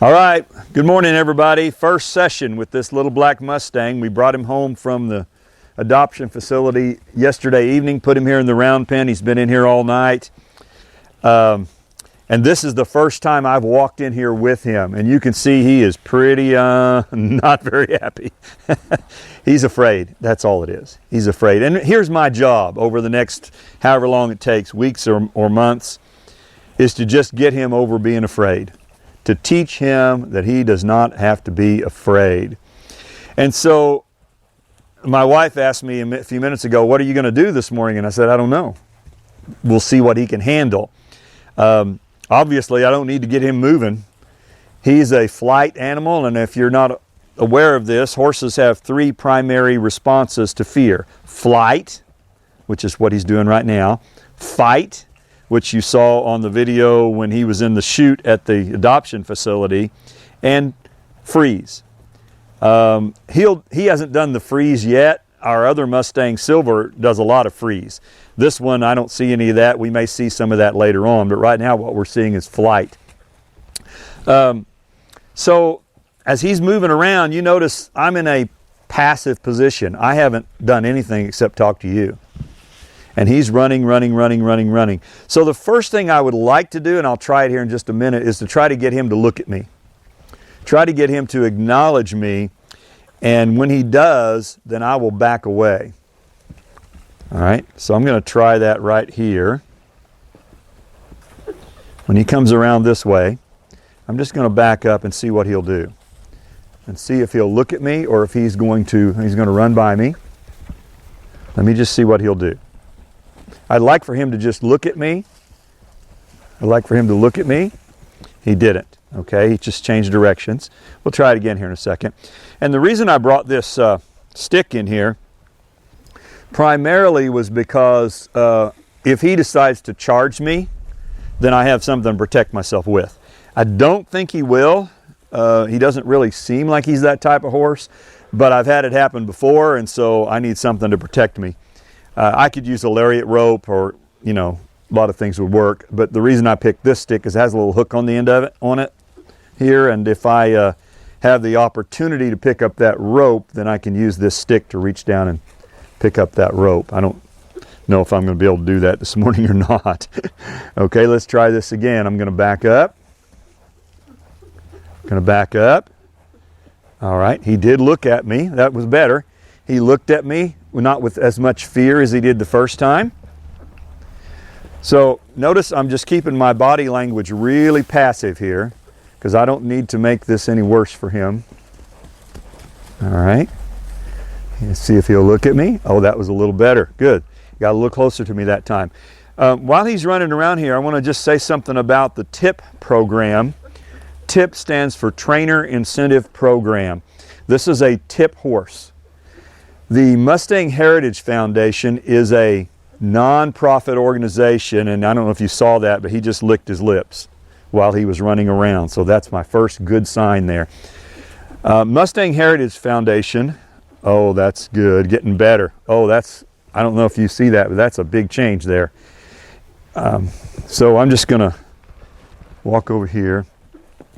All right, good morning everybody. First session with this little black Mustang. We brought him home from the adoption facility yesterday evening, put him here in the round pen. He's been in here all night. And this is the first time I've walked in here with him, and you can see he is pretty not very happy. He's afraid. That's all it is. He's afraid. And here's my job over the next however long it takes, weeks or months, is to just get him over being afraid, to teach him that he does not have to be afraid. And so my wife asked me a few minutes ago, what are you going to do this morning? And I said, I don't know. We'll see what he can handle. Obviously, I don't need to get him moving. He's a flight animal, and if you're not aware of this, horses have three primary responses to fear. Flight, which is what he's doing right now. Fight, which you saw on the video when he was in the chute at the adoption facility. And freeze. He hasn't done the freeze yet. Our other Mustang Silver does a lot of freeze. This one, I don't see any of that. We may see some of that later on, but right now what we're seeing is flight. So as he's moving around, you notice I'm in a passive position. I haven't done anything except talk to you. And he's running. So the first thing I would like to do, and I'll try it here in just a minute, is to try to get him to look at me. Try to get him to acknowledge me. And when he does, then I will back away. All right, so I'm going to try that right here. When he comes around this way, I'm just going to back up and see what he'll do. And see if he'll look at me or if he's going to run by me. Let me just see what he'll do. I'd like for him to just look at me. He didn't. Okay, he just changed directions. We'll try it again here in a second. And the reason I brought this stick in here primarily was because if he decides to charge me, then I have something to protect myself with. I don't think he will. He doesn't really seem like he's that type of horse, but I've had it happen before, and so I need something to protect me. I could use a lariat rope, or a lot of things would work, but the reason I picked this stick is it has a little hook on the end of it, here, and if I have the opportunity to pick up that rope, then I can use this stick to reach down and pick up that rope. I don't know if I'm going to be able to do that this morning or not. Okay, let's try this again. I'm going to back up. All right, he did look at me. That was better. He looked at me, not with as much fear as he did the first time. So notice I'm just keeping my body language really passive here, because I don't need to make this any worse for him. All right. Let's see if he'll look at me. Oh, that was a little better. Good. Got a little closer to me that time. While he's running around here, I want to just say something about the TIP program. TIP stands for Trainer Incentive Program. This is a TIP horse. The Mustang Heritage Foundation is a non-profit organization, and I don't know if you saw that, but he just licked his lips while he was running around. So that's my first good sign there. Mustang Heritage Foundation. Oh, that's good. Getting better. Oh, I don't know if you see that, but that's a big change there. So I'm just going to walk over here.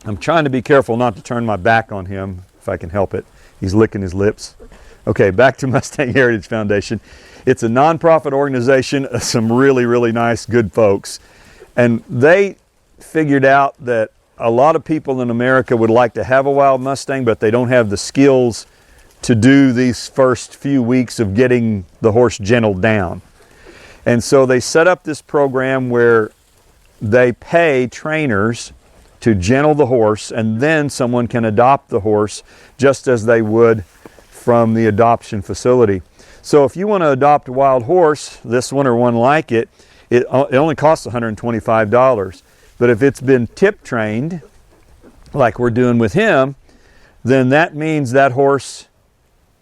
I'm trying to be careful not to turn my back on him, if I can help it. He's licking his lips. Okay, back to Mustang Heritage Foundation. It's a nonprofit organization of some really, really nice, good folks. And they figured out that a lot of people in America would like to have a wild Mustang, but they don't have the skills to do these first few weeks of getting the horse gentled down. And so they set up this program where they pay trainers to gentle the horse, and then someone can adopt the horse just as they would from the adoption facility. So if you want to adopt a wild horse, this one or one like it, it only costs $125. But if it's been tip trained, like we're doing with him, then that means that horse,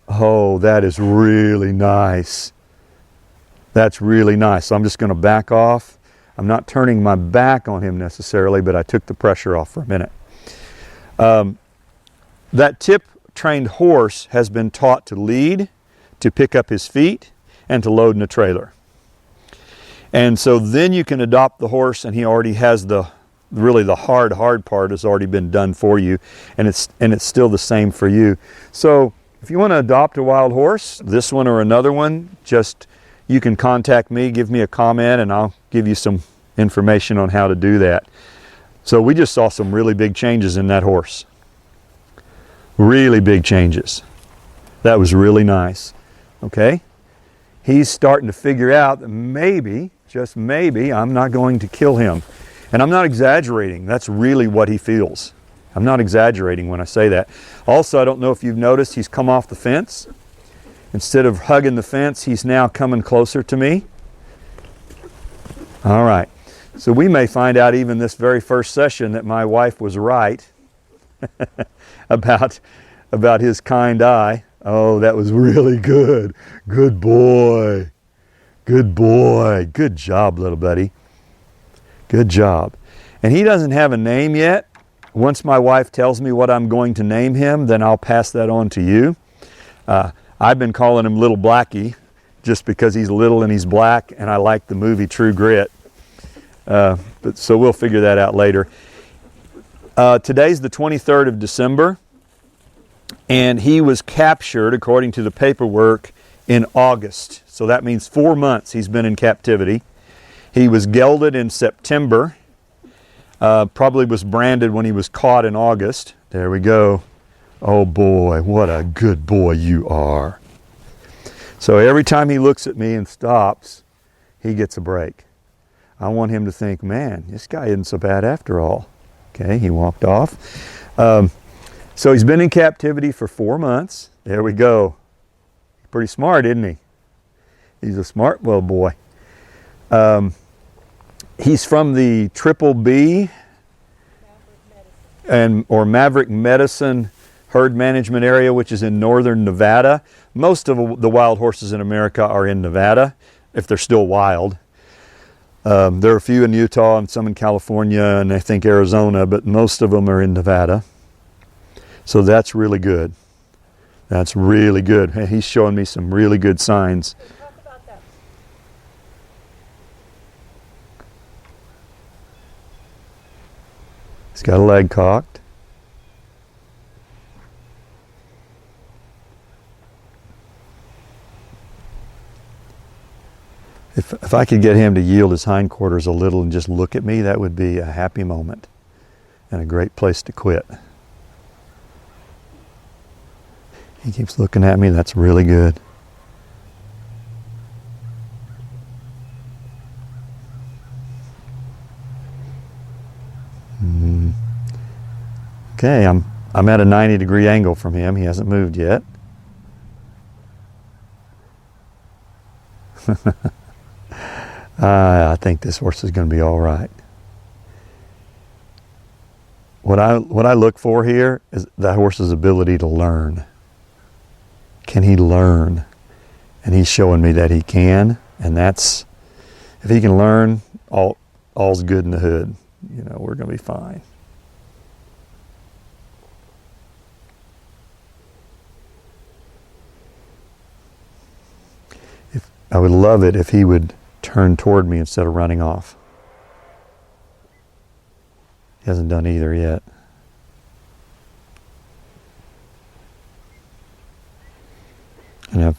oh, that is really nice. That's really nice. So I'm just going to back off. I'm not turning my back on him necessarily, but I took the pressure off for a minute. That tip-trained horse has been taught to lead, to pick up his feet, and to load in a trailer. And so then you can adopt the horse, and he already has the really the hard part has already been done for you, and it's still the same for you. So if you want to adopt a wild horse, this one or another one, just you can contact me, give me a comment, and I'll give you some information on how to do that. So we just saw some really big changes in that horse. Really big changes. That was really nice. Okay? He's starting to figure out that maybe, just maybe, I'm not going to kill him. And I'm not exaggerating. That's really what he feels. I'm not exaggerating when I say that. Also, I don't know if you've noticed, he's come off the fence. Instead of hugging the fence, he's now coming closer to me. All right. So we may find out even this very first session that my wife was right about his kind eye. Oh, that was really good. Good boy. Good boy. Good job, little buddy. Good job. And he doesn't have a name yet. Once my wife tells me what I'm going to name him, then I'll pass that on to you. I've been calling him Little Blackie just because he's little and he's black, and I like the movie True Grit. So we'll figure that out later. Today's the 23rd of December, and he was captured, according to the paperwork, in August. So that means 4 months he's been in captivity. He was gelded in September. Probably was branded when he was caught in August. There we go. Oh boy, what a good boy you are. So every time he looks at me and stops, he gets a break. I want him to think, man, this guy isn't so bad after all. Okay, he walked off. So he's been in captivity for 4 months. There we go. Pretty smart, isn't he? He's a smart little boy. He's from the Triple B or Maverick Medicine herd management area, which is in northern Nevada. Most of the wild horses in America are in Nevada, if they're still wild. There are a few in Utah and some in California and I think Arizona, but most of them are in Nevada. So that's really good. That's really good. He's showing me some really good signs. Talk about that. He's got a leg cocked. If I could get him to yield his hindquarters a little and just look at me, that would be a happy moment and a great place to quit. He keeps looking at me. That's really good. Okay, I'm at a 90-degree angle from him. He hasn't moved yet. I think this horse is going to be all right. What I look for here is that horse's ability to learn. Can he learn? And he's showing me that he can, and that's, if he can learn, all's good in the hood. You know, we're going to be fine. I would love it if he would turn toward me instead of running off. He hasn't done either yet. And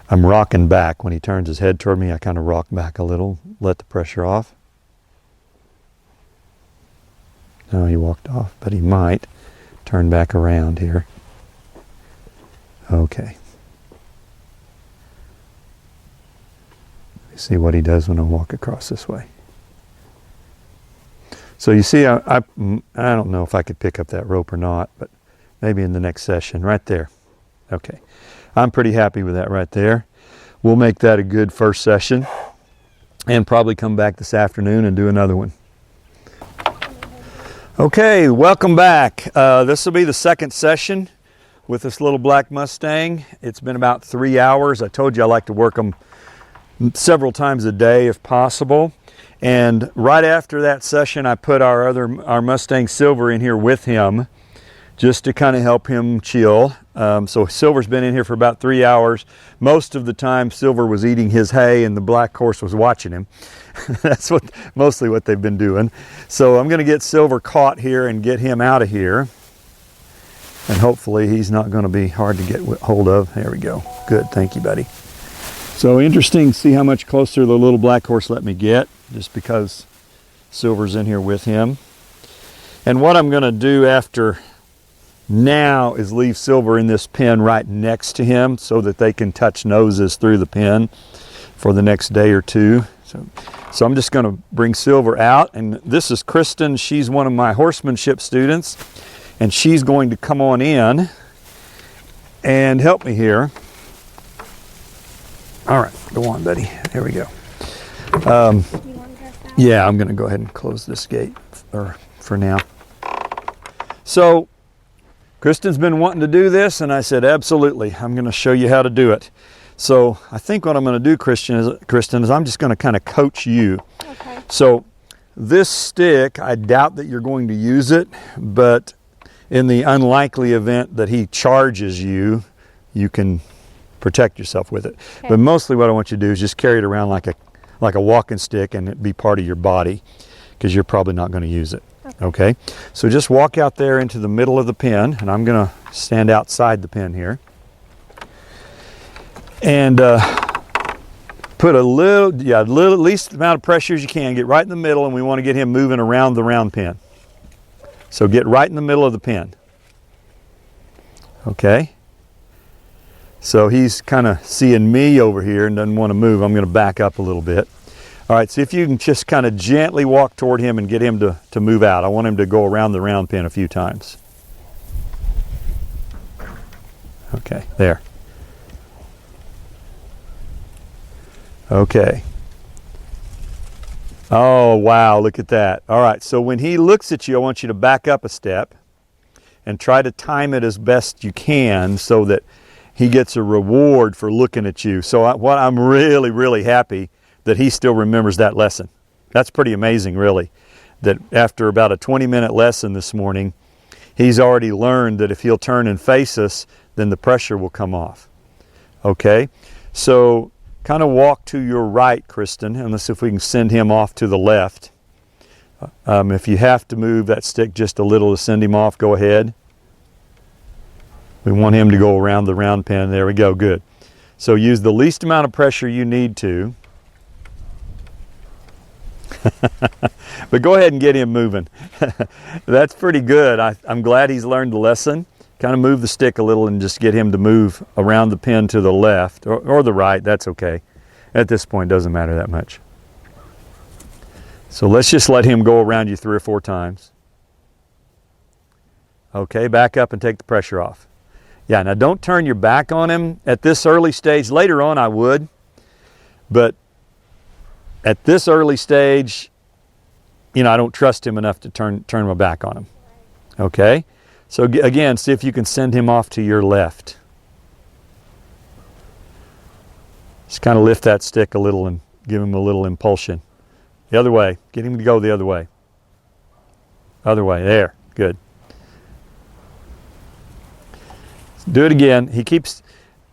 I'm rocking back. When he turns his head toward me, I kind of rock back a little, let the pressure off. No, he walked off, but he might turn back around here. Okay. See what he does when I walk across this way. So you see, I don't know if I could pick up that rope or not, but maybe in the next session, right there. Okay, I'm pretty happy with that right there. We'll make that a good first session and probably come back this afternoon and do another one. Okay, welcome back. This will be the second session with this little black Mustang. It's been about 3 hours. I told you I like to work them several times a day if possible. And right after that session, I put our Mustang Silver in here with him just to kind of help him chill. So Silver's been in here for about 3 hours. Most of the time Silver was eating his hay and the black horse was watching him. That's mostly what they've been doing. So I'm going to get Silver caught here and get him out of here. And hopefully he's not going to be hard to get hold of. There we go. Good, thank you, buddy. So interesting to see how much closer the little black horse let me get, just because Silver's in here with him. And what I'm going to do after now is leave Silver in this pen right next to him so that they can touch noses through the pen for the next day or two. So I'm just going to bring Silver out, and this is Kristen. She's one of my horsemanship students, and she's going to come on in and help me here. All right, go on, buddy. There we go. Yeah, I'm going to go ahead and close this gate for now. So Kristen's been wanting to do this, and I said, absolutely, I'm going to show you how to do it. So I think what I'm going to do, Kristen, is I'm just going to kind of coach you. Okay. So this stick, I doubt that you're going to use it, but in the unlikely event that he charges you, you can protect yourself with it. Okay. But mostly what I want you to do is just carry it around like a walking stick and it be part of your body, because you're probably not going to use it. Okay, so just walk out there into the middle of the pen, and I'm going to stand outside the pen here. And put a little, least amount of pressure as you can. Get right in the middle, and we want to get him moving around the round pen. So get right in the middle of the pen. Okay. So he's kind of seeing me over here and doesn't want to move. I'm going to back up a little bit. All right, so if you can just kind of gently walk toward him and get him to move out. I want him to go around the round pen a few times. Okay, there. Okay. Oh, wow, look at that. All right, so when he looks at you, I want you to back up a step and try to time it as best you can so that he gets a reward for looking at you. So I'm really, really happy that he still remembers that lesson. That's pretty amazing, really, that after about a 20-minute lesson this morning, he's already learned that if he'll turn and face us, then the pressure will come off. Okay, so kind of walk to your right, Kristen, and let's see if we can send him off to the left. If you have to move that stick just a little to send him off, go ahead. We want him to go around the round pen. There we go, good. So use the least amount of pressure you need to. But go ahead and get him moving. That's pretty good. I'm glad he's learned the lesson. Kind of move the stick a little and just get him to move around the pen to the left or the right. That's okay. At this point, it doesn't matter that much. So let's just let him go around you 3 or 4 times. Okay, back up and take the pressure off. Yeah, now don't turn your back on him at this early stage. Later on I would, but at this early stage, I don't trust him enough to turn my back on him. Okay? So again, see if you can send him off to your left. Just kind of lift that stick a little and give him a little impulsion. The other way. Get him to go the other way. Other way. There. Good. Do it again.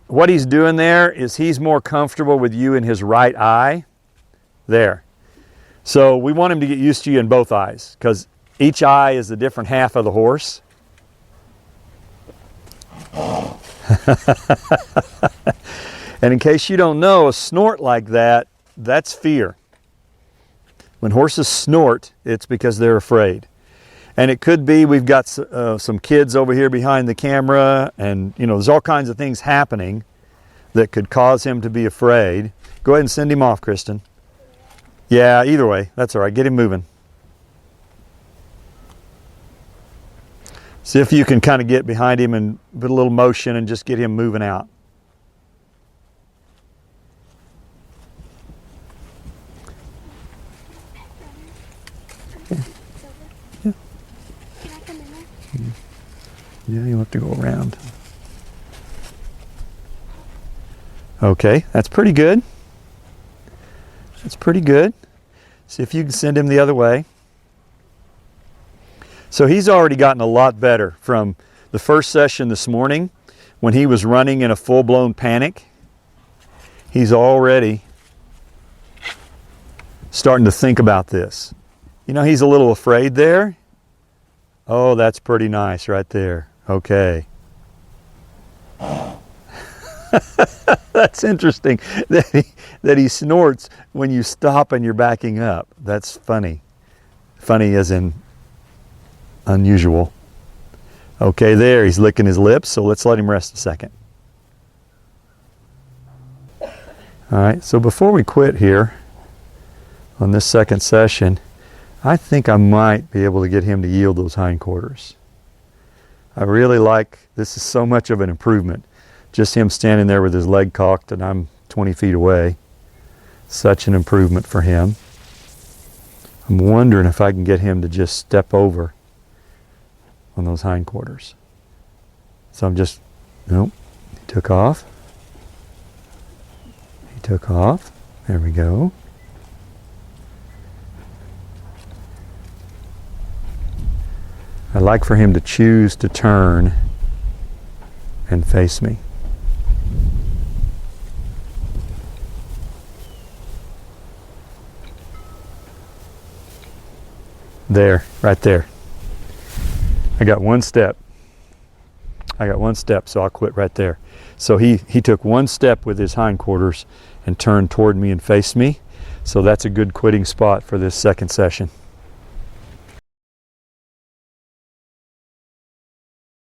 What he's doing there is he's more comfortable with you in his right eye. There. So we want him to get used to you in both eyes, because each eye is a different half of the horse. And in case you don't know, a snort like that, that's fear. When horses snort, it's because they're afraid. And it could be we've got some kids over here behind the camera, and there's all kinds of things happening that could cause him to be afraid. Go ahead and send him off, Kristen. Yeah, either way, that's all right. Get him moving. See if you can kind of get behind him and put a little motion and just get him moving out. Yeah. Yeah, you'll have to go around. Okay, that's pretty good. That's pretty good. See if you can send him the other way. So he's already gotten a lot better from the first session this morning, when he was running in a full-blown panic, he's already starting to think about this. You know, he's a little afraid there. Oh, that's pretty nice right there. Okay. That's interesting that he snorts when you stop and you're backing up. That's funny. Funny as in unusual. Okay, there, he's licking his lips, so let's let him rest a second. All right, so before we quit here on this second session, I think I might be able to get him to yield those hindquarters. I really like, this is so much of an improvement. Just him standing there with his leg cocked and I'm 20 feet away. Such an improvement for him. I'm wondering if I can get him to just step over on those hindquarters. So I'm just, nope, he took off. He took off. There we go. I'd like for him to choose to turn and face me. There, right there. I got one step. So I'll quit right there. So he took one step with his hindquarters and turned toward me and faced me. So that's a good quitting spot for this second session.